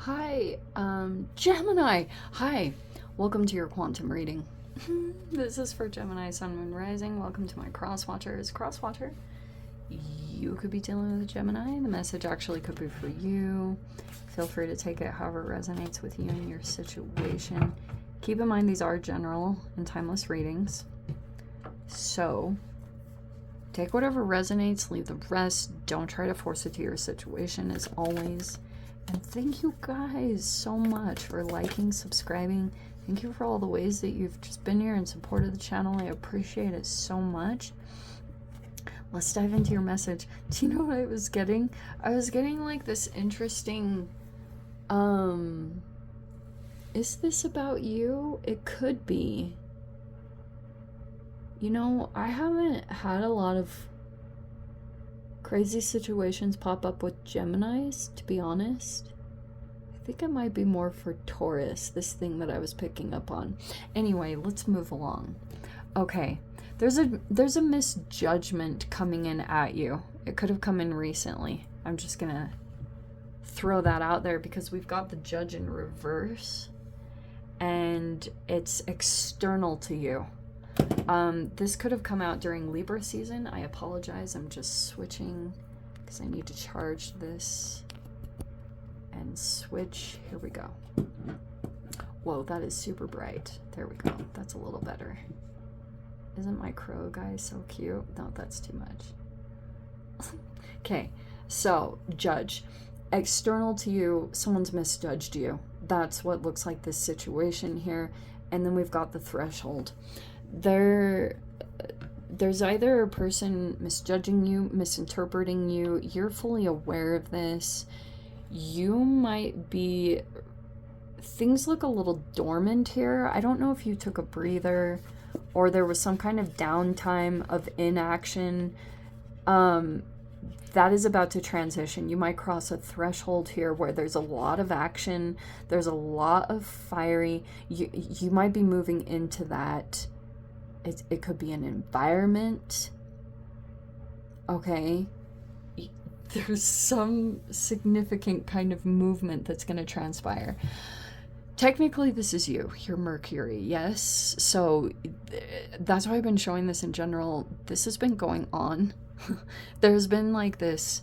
Hi, Gemini. Hi, welcome to your quantum reading. This is for Gemini, Sun, Moon, Rising. Welcome to my crosswatchers. Crosswatcher, you could be dealing with a Gemini. The message actually could be for you. Feel free to take it however it resonates with you and your situation. Keep in mind these are general and timeless readings. So, take whatever resonates, leave the rest. Don't try to force it to your situation as always. And thank you guys so much for liking, subscribing. Thank you for all the ways that you've just been here and supported the channel. I appreciate it so much. Let's dive into your message. Do you know what I was getting? I was getting like this interesting, is this about you? It could be. You know, I haven't had a lot of crazy situations pop up with Geminis, to be honest. I think it might be more for Taurus, this thing that I was picking up on. Anyway, let's move along. Okay, there's a misjudgment coming in at you. It could have come in recently. I'm just gonna throw that out there because we've got the Judge in reverse and it's external to you. This could have come out during Libra season. I apologize. I'm just switching because I need to charge this and switch. Here we go. Whoa, that is super bright. There we go. That's a little better. Isn't my crow guy so cute? No, that's too much. Okay, so Judge. External to you, someone's misjudged you. That's what looks like this situation here. And then we've got the Threshold. There's either a person misjudging you, misinterpreting you. You're fully aware of this. You might be, things look a little dormant here. I don't know if you took a breather or there was some kind of downtime of inaction. That is about to transition. You might cross a threshold here where there's a lot of action. There's a lot of fiery. You might be moving into that. It could be an environment. Okay. There's some significant kind of movement that's going to transpire. Technically, this is you. You're Mercury, yes? So that's why I've been showing this in general. This has been going on. There's been like this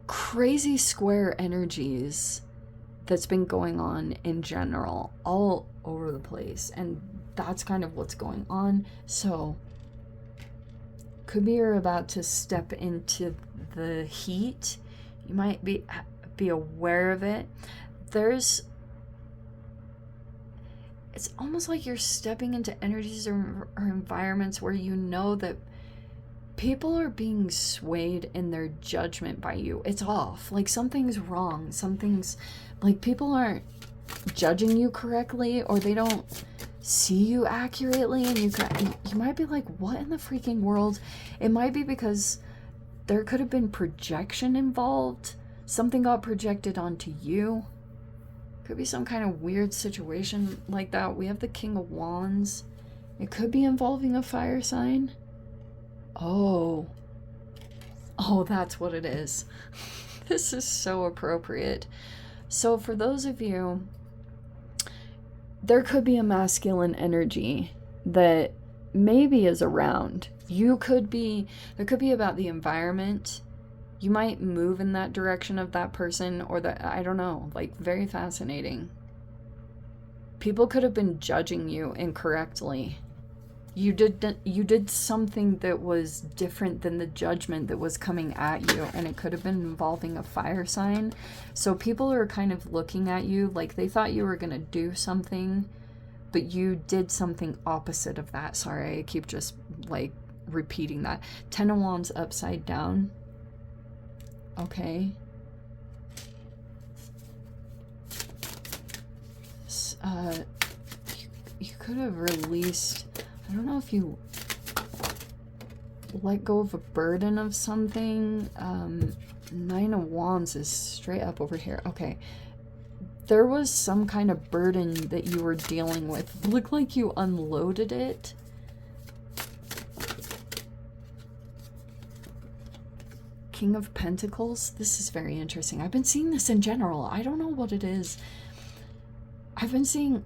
crazy square energies that's been going on in general all over the place. And that's kind of what's going on. So could be you're about to step into the heat. You might be aware of it. It's almost like you're stepping into energies or environments where you know that people are being swayed in their judgment by you. It's off. Like something's wrong. Something's like people aren't judging you correctly, or they don't see you accurately, and you might be like, what in the freaking world? It might be because there could have been projection involved. Something got projected onto you. Could be some kind of weird situation like that. We have the King of Wands. It could be involving a fire sign. Oh, that's what it is. This is so appropriate. So for those of you, there could be a masculine energy that maybe is around. There could be about the environment. You might move in that direction of that person, or that, I don't know, like very fascinating. People could have been judging you incorrectly. You did something that was different than the judgment that was coming at you, and it could have been involving a fire sign. So people are kind of looking at you like they thought you were going to do something, but you did something opposite of that. Sorry, I keep just like repeating that. 10 of Wands upside down. Okay. You could have released, I don't know if you let go of a burden of something. 9 of Wands is straight up over here. Okay. There was some kind of burden that you were dealing with. It looked like you unloaded it. King of Pentacles. This is very interesting. I've been seeing this in general. I don't know what it is. I've been seeing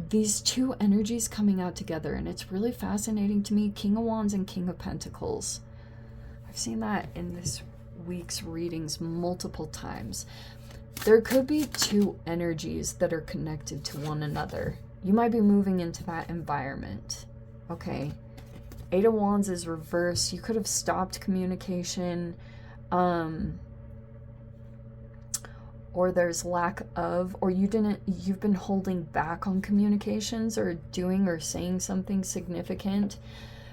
these two energies coming out together, and it's really fascinating to me. King of Wands and King of Pentacles. I've seen that in this week's readings multiple times. There could be two energies that are connected to one another. You might be moving into that environment. Okay. Eight of Wands is reversed. You could have stopped communication. Or there's lack of, or you've been holding back on communications or doing or saying something significant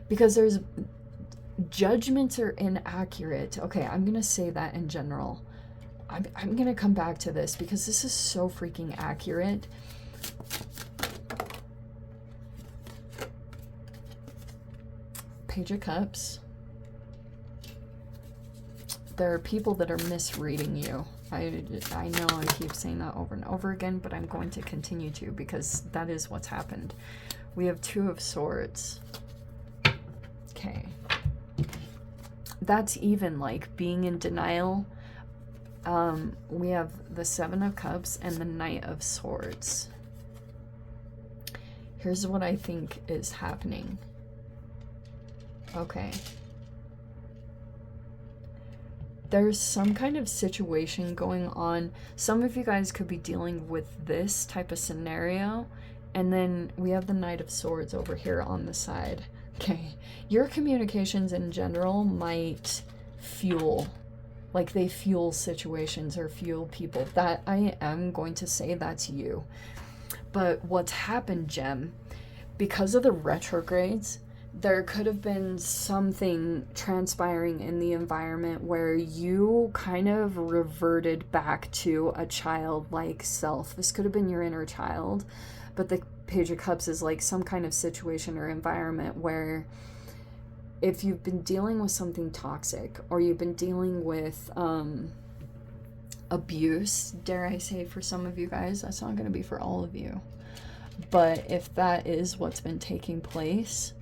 because there's judgments are inaccurate. Okay, I'm going to say that in general. I'm going to come back to this because this is so freaking accurate. Page of Cups. There are people that are misreading you. I know I keep saying that over and over again, but I'm going to continue to because that is what's happened. We have Two of Swords. Okay. That's even like being in denial. We have the Seven of Cups and the Knight of Swords. Here's what I think is happening. Okay. There's some kind of situation going on. Some of you guys could be dealing with this type of scenario. And then we have the Knight of Swords over here on the side. Okay. Your communications in general might fuel, like they fuel situations or fuel people. That I am going to say that's you. But what's happened, Gem, because of the retrogrades, there could have been something transpiring in the environment where you kind of reverted back to a childlike self. This could have been your inner child, but the Page of Cups is like some kind of situation or environment where if you've been dealing with something toxic or you've been dealing with abuse, dare I say, for some of you guys, that's not going to be for all of you. But if that is what's been taking place,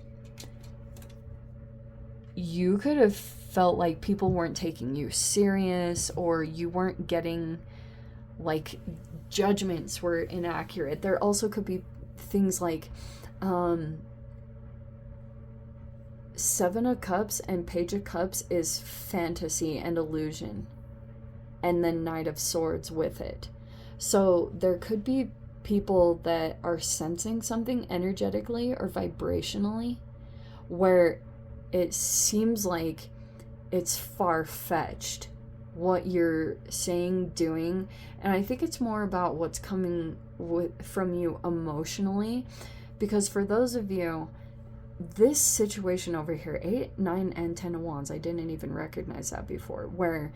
you could have felt like people weren't taking you serious or you weren't getting, like, judgments were inaccurate. There also could be things like Seven of Cups and Page of Cups is fantasy and illusion, and then Knight of Swords with it. So there could be people that are sensing something energetically or vibrationally where it seems like it's far-fetched what you're saying, doing, and I think it's more about what's coming from you emotionally, because for those of you, this situation over here, 8, 9, and 10 of Wands, I didn't even recognize that before, where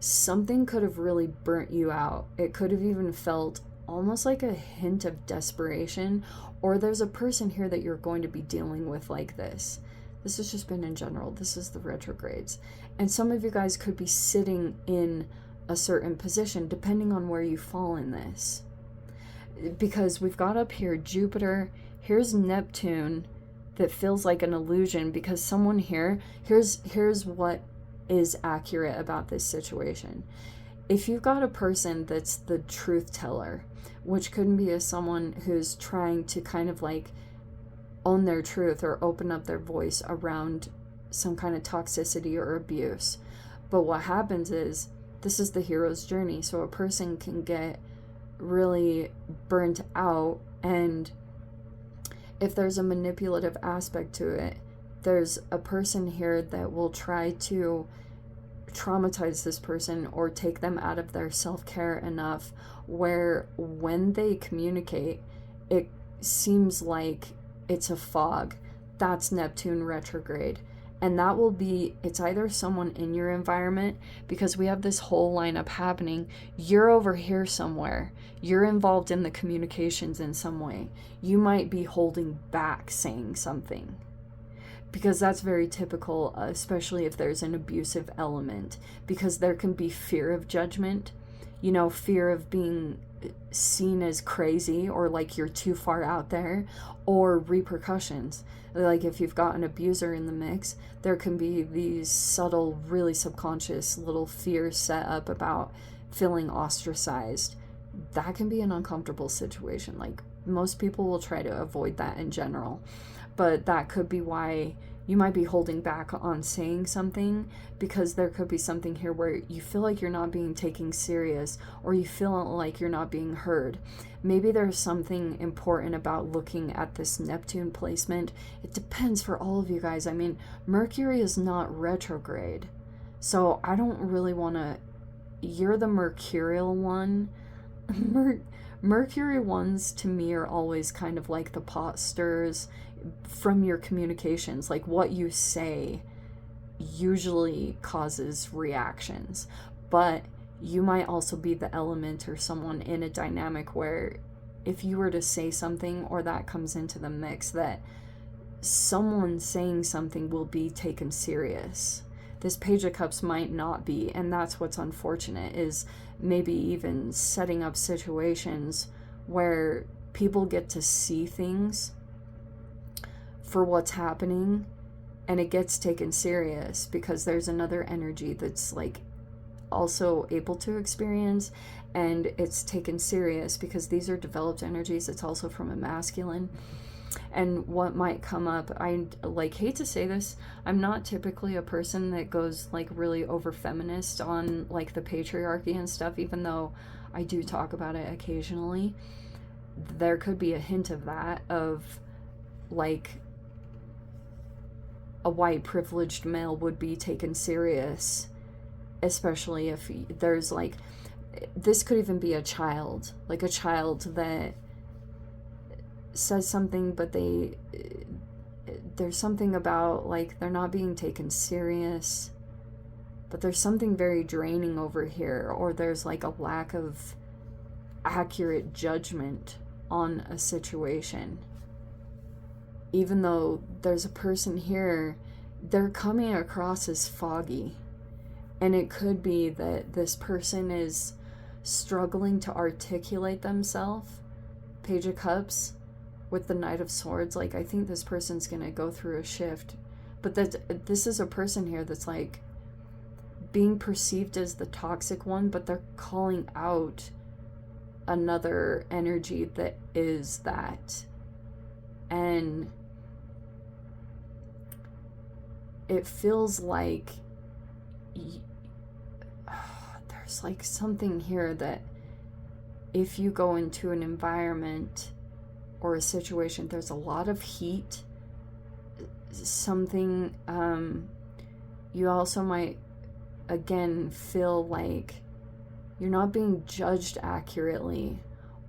something could have really burnt you out. It could have even felt almost like a hint of desperation, or there's a person here that you're going to be dealing with like this. This has just been in general. This is the retrogrades. And some of you guys could be sitting in a certain position depending on where you fall in this. Because we've got up here Jupiter, here's Neptune that feels like an illusion because someone here, here's what is accurate about this situation. If you've got a person that's the truth teller, which couldn't be as someone who's trying to kind of like own their truth or open up their voice around some kind of toxicity or abuse. But what happens is, this is the hero's journey. So a person can get really burnt out, and if there's a manipulative aspect to it, there's a person here that will try to traumatize this person or take them out of their self-care enough where when they communicate, it seems like it's a fog. That's Neptune retrograde. And that will be, it's either someone in your environment, because we have this whole lineup happening. You're over here somewhere. You're involved in the communications in some way. You might be holding back saying something, because that's very typical, especially if there's an abusive element, because there can be fear of judgment. you know, fear of being seen as crazy or like you're too far out there, or repercussions. Like if you've got an abuser in the mix, there can be these subtle, really subconscious little fears set up about feeling ostracized. That can be an uncomfortable situation. Like most people will try to avoid that in general, but that could be why you might be holding back on saying something, because there could be something here where you feel like you're not being taken serious, or you feel like you're not being heard. Maybe there's something important about looking at this Neptune placement. It depends for all of you guys. I mean, Mercury is not retrograde, so I don't really want to... You're the mercurial one. Mercury ones to me are always kind of like the pot stirs from your communications. Like what you say usually causes reactions, but you might also be the element or someone in a dynamic where if you were to say something, or that comes into the mix, that someone saying something will be taken serious. This Page of Cups might not be, and that's what's unfortunate, is maybe even setting up situations where people get to see things for what's happening, and it gets taken serious because there's another energy that's like also able to experience, and it's taken serious because these are developed energies. It's also from a masculine. And what might come up, I like hate to say this, I'm not typically a person that goes like really over feminist on like the patriarchy and stuff, even though I do talk about it occasionally. There could be a hint of that, of like a white privileged male would be taken serious, especially if there's like, this could even be a child, like a child that says something, but there's something about like they're not being taken serious, but there's something very draining over here, or there's like a lack of accurate judgment on a situation. Even though there's a person here, they're coming across as foggy. And it could be that this person is struggling to articulate themselves. Page of Cups with the Knight of Swords. Like, I think this person's going to go through a shift. But this is a person here that's like being perceived as the toxic one, but they're calling out another energy that is that. And it feels like there's like something here that if you go into an environment or a situation, there's a lot of heat, something, you also might again feel like you're not being judged accurately,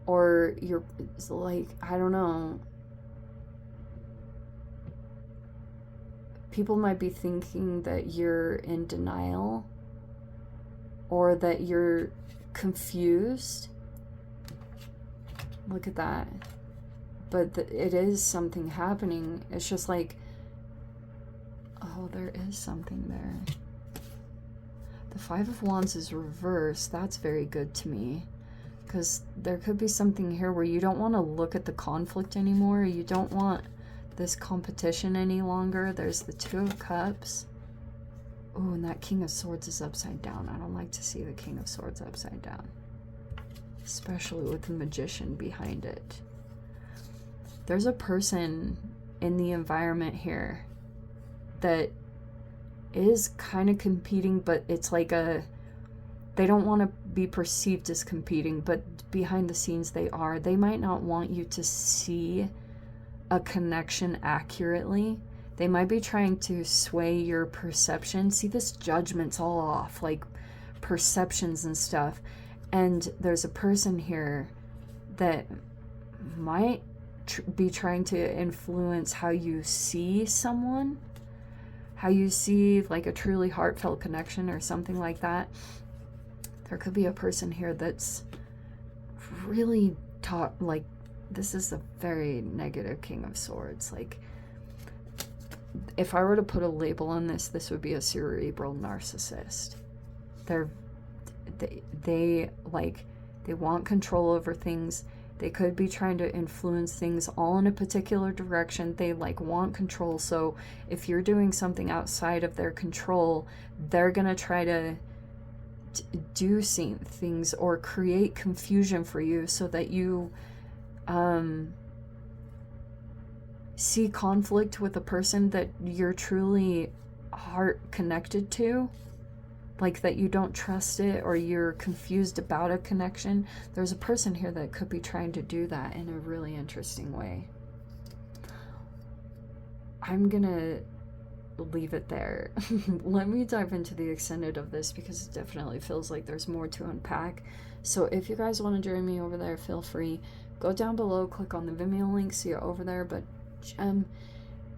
or you're like, I don't know, people might be thinking that you're in denial, or that you're confused. Look at that. But it is something happening. It's just like, oh, there is something there. The Five of Wands is reversed. That's very good to me. Because there could be something here where you don't want to look at the conflict anymore. You don't want this competition any longer. There's the Two of Cups. Oh, and that King of Swords is upside down. I don't like to see the King of Swords upside down, especially with the Magician behind it. There's a person in the environment here that is kind of competing, but it's like they don't want to be perceived as competing, but behind the scenes they are. They might not want you to see a connection accurately. They might be trying to sway your perception. See, this judgment's all off, like perceptions and stuff. And there's a person here that might be trying to influence how you see someone, how you see like a truly heartfelt connection or something like that. There could be a person here that's really like, this is a very negative King of Swords. Like, if I were to put a label on this, this would be a cerebral narcissist. They're they like, they want control over things. They could be trying to influence things all in a particular direction. They like want control. So if you're doing something outside of their control, they're gonna try to do things or create confusion for you so that you see conflict with a person that you're truly heart connected to, like that you don't trust it or you're confused about a connection. There's a person here that could be trying to do that in a really interesting way. I'm gonna leave it there. Let me dive into the extended of this because it definitely feels like there's more to unpack. So if you guys want to join me over there, feel free. Go down below, click on the Vimeo link, see it over there. But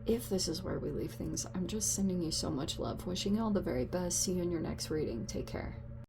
if this is where we leave things, I'm just sending you so much love. Wishing you all the very best. See you in your next reading. Take care.